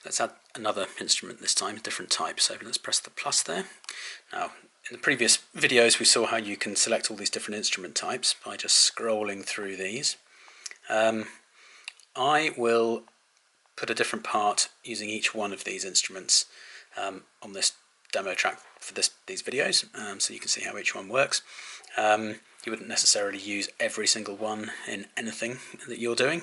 let's add another instrument this time, a different type. So let's press the plus there. Now, in the previous videos we saw how you can select all these different instrument types by just scrolling through these. I will put a different part using each one of these instruments on this demo track for these videos, so you can see how each one works. You wouldn't necessarily use every single one in anything that you're doing.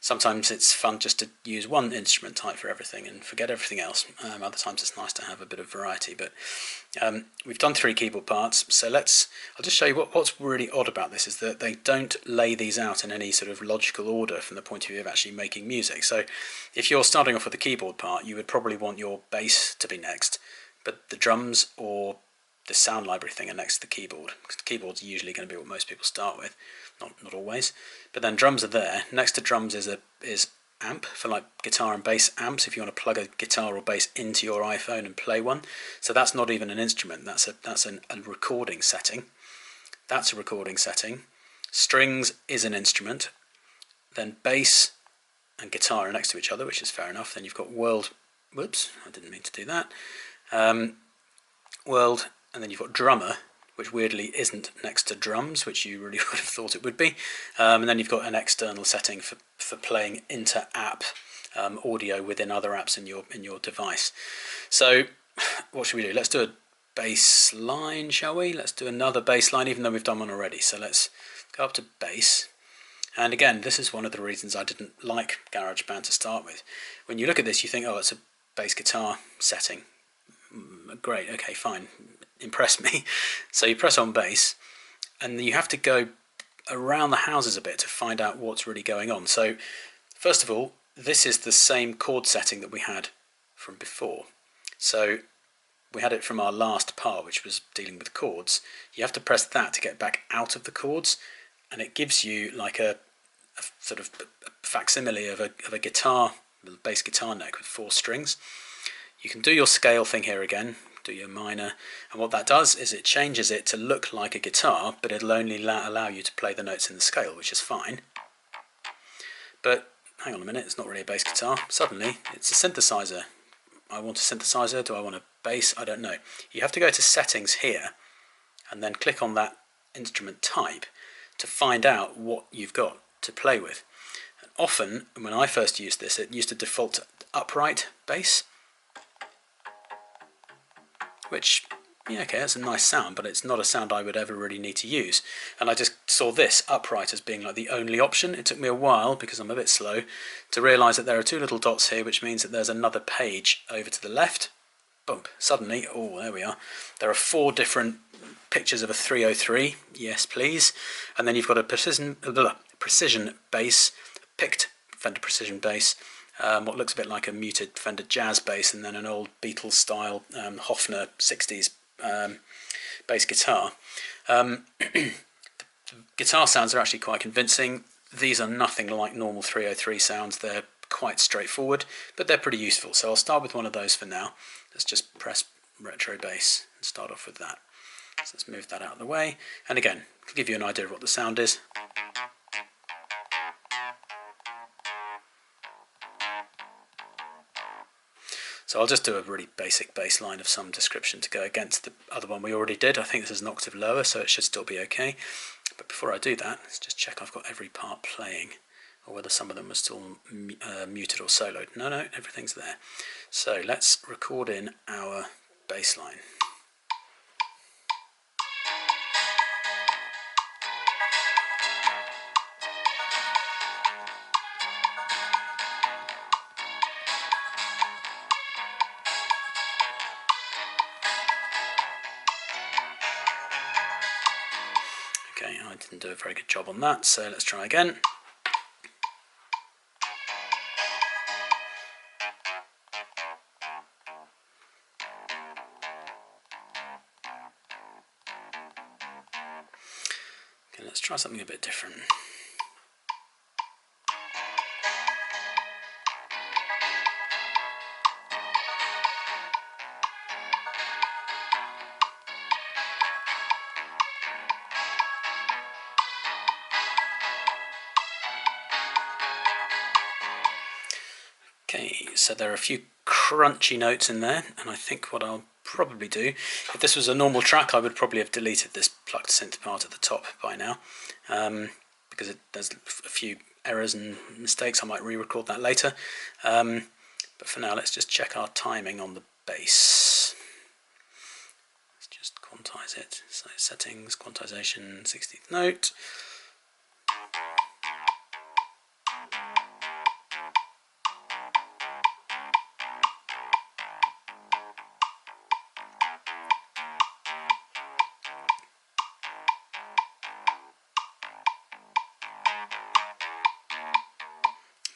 Sometimes it's fun just to use one instrument type for everything and forget everything else. Other times it's nice to have a bit of variety, but we've done 3 keyboard parts, so I'll just show you what's really odd about this is that they don't lay these out in any sort of logical order from the point of view of actually making music. So if you're starting off with the keyboard part, you would probably want your bass to be next, but the drums or the sound library thing are next to the keyboard, because the keyboard's usually going to be what most people start with, not always. But then drums are there. Next to drums is amp for like guitar and bass amps, if you want to plug a guitar or bass into your iPhone and play one. So that's not even an instrument, that's a recording setting. That's a recording setting. Strings is an instrument. Then bass and guitar are next to each other, which is fair enough. Then you've got world, whoops, I didn't mean to do that. World, and then you've got drummer, which weirdly isn't next to drums, which you really would have thought it would be. And then you've got an external setting for playing inter-app audio within other apps in your device. So what should we do? Let's do a bass line, shall we? Let's do another bass line, even though we've done one already. So let's go up to bass. And again, this is one of the reasons I didn't like GarageBand to start with. When you look at this, you think, oh, it's a bass guitar setting. Great, okay, fine, impress me. So you press on bass, and you have to go around the houses a bit to find out what's really going on. So first of all, this is the same chord setting that we had from before. So we had it from our last part, which was dealing with chords. You have to press that to get back out of the chords, and it gives you like a sort of facsimile of a guitar, a bass guitar neck with 4 strings. You can do your scale thing here again, do your minor, and what that does is it changes it to look like a guitar, but it'll only allow you to play the notes in the scale, which is fine. But hang on a minute, it's not really a bass guitar. Suddenly it's a synthesizer. I want a synthesizer, do I want a bass? I don't know. You have to go to settings here and then click on that instrument type to find out what you've got to play with. And often, when I first used this, it used to default to upright bass, which, yeah, okay, that's a nice sound, but it's not a sound I would ever really need to use. And I just saw this upright as being like the only option. It took me a while, because I'm a bit slow, to realise that there are 2 little dots here, which means that there's another page over to the left. Boom, suddenly, oh, there we are. There are 4 different pictures of a 303, yes please. And then you've got a precision bass, picked Fender Precision bass, what looks a bit like a muted Fender Jazz bass, and then an old Beatles style Hofner 60s bass guitar. The guitar sounds are actually quite convincing. These are nothing like normal 303 sounds, they're quite straightforward, but they're pretty useful. So I'll start with one of those for now. Let's just press retro bass and start off with that. So let's move that out of the way, and again, to give you an idea of what the sound is. So I'll just do a really basic bass line of some description to go against the other one we already did. I think this is an octave lower, so it should still be okay. But before I do that, let's just check I've got every part playing, or whether some of them are still muted or soloed. No, everything's there. So let's record in our bass line. Okay, I didn't do a very good job on that, so let's try again. Okay, let's try something a bit different. Okay, Alchemy. So there are a few crunchy notes in there, and I think what I'll probably do, if this was a normal track, I would probably have deleted this plucked synth part at the top by now, because there's a few errors and mistakes. I might re-record that later, but for now let's just check our timing on the bass. Let's just quantize it. So settings, quantization, 16th note.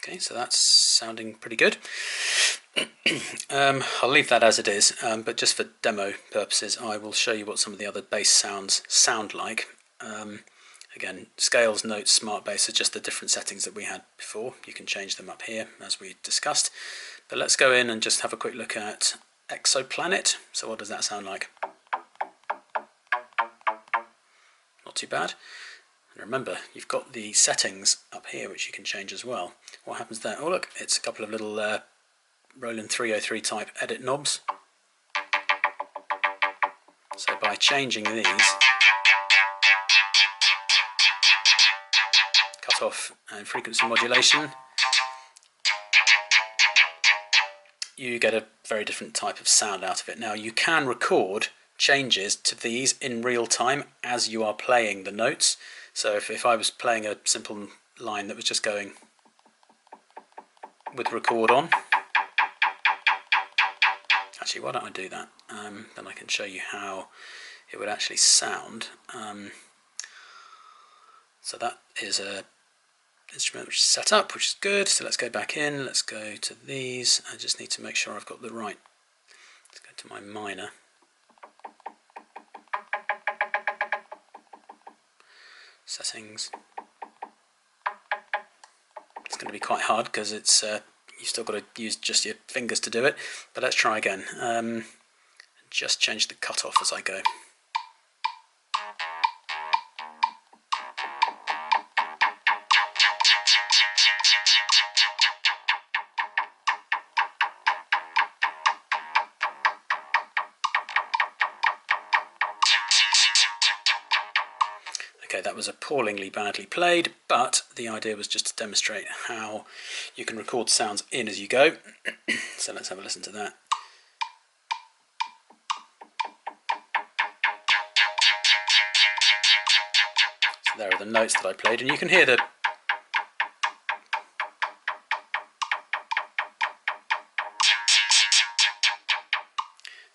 Okay, so that's sounding pretty good. I'll leave that as it is, but just for demo purposes I will show you what some of the other bass sounds sound like. Again, scales, notes, smart bass are just the different settings that we had before. You can change them up here as we discussed. But let's go in and just have a quick look at Exoplanet. So what does that sound like? Not too bad. And remember, you've got the settings up here which you can change as well. What happens there? Oh look, it's a couple of little Roland 303 type edit knobs. So by changing these, cut off and frequency modulation, you get a very different type of sound out of it. Now you can record changes to these in real time as you are playing the notes. So if I was playing a simple line that was just going with record on, actually why don't I do that, then I can show you how it would actually sound. So that is a instrument which is set up, which is good. So let's go back in, let's go to these. I just need to make sure I've got the right, let's go to my minor. Settings. It's going to be quite hard because it's you've still got to use just your fingers to do it, but let's try again. Just change the cutoff as I go. Okay, that was appallingly badly played, but the idea was just to demonstrate how you can record sounds in as you go. So let's have a listen to that. So there are the notes that I played, and you can hear the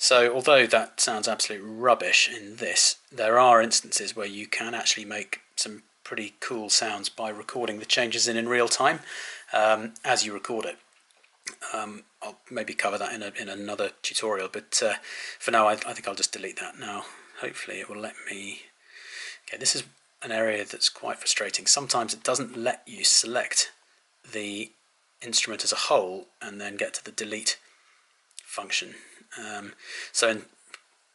So although that sounds absolute rubbish in this, there are instances where you can actually make some pretty cool sounds by recording the changes in real time as you record it. I'll maybe cover that in another tutorial, but for now I think I'll just delete that now. Hopefully it will let me... Okay, this is an area that's quite frustrating. Sometimes it doesn't let you select the instrument as a whole and then get to the delete function.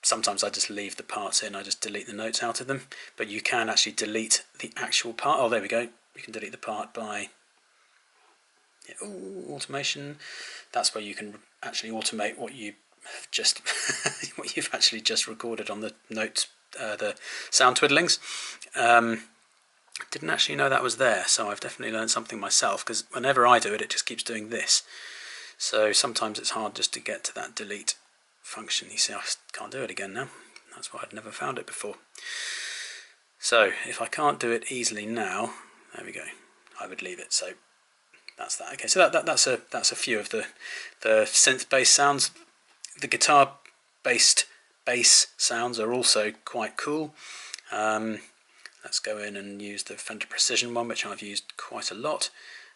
Sometimes I just leave the parts in, I just delete the notes out of them, but you can actually delete the actual part. Oh, there we go. You can delete the part by automation. That's where you can actually automate what you have just what you've actually just recorded on the notes, the sound twiddlings. Didn't actually know that was there, so I've definitely learned something myself, because whenever I do it, it just keeps doing this. So sometimes it's hard just to get to that delete function. You see, I can't do it again now. That's why I'd never found it before. So if I can't do it easily now, there we go. I would leave it. So that's that. Okay, so that's a few of the synth-based sounds. The guitar-based bass sounds are also quite cool. Let's go in and use the Fender Precision one, which I've used quite a lot.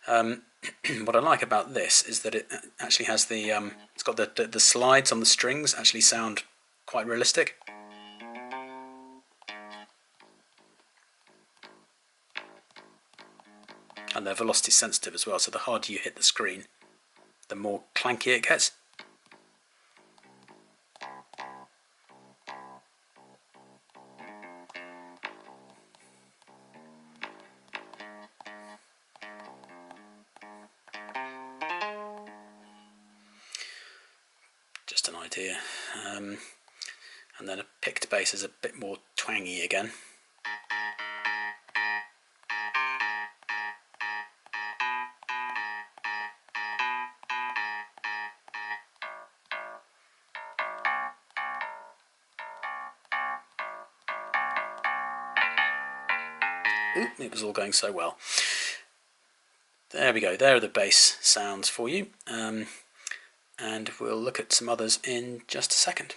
What I like about this is that it actually has the it's got the slides on the strings actually sound quite realistic. And they're velocity sensitive as well, so the harder you hit the screen, the more clanky it gets. just an idea. And then a picked bass is a bit more twangy again. Ooh, it was all going so well. There we go, there are the bass sounds for you. And we'll look at some others in just a second.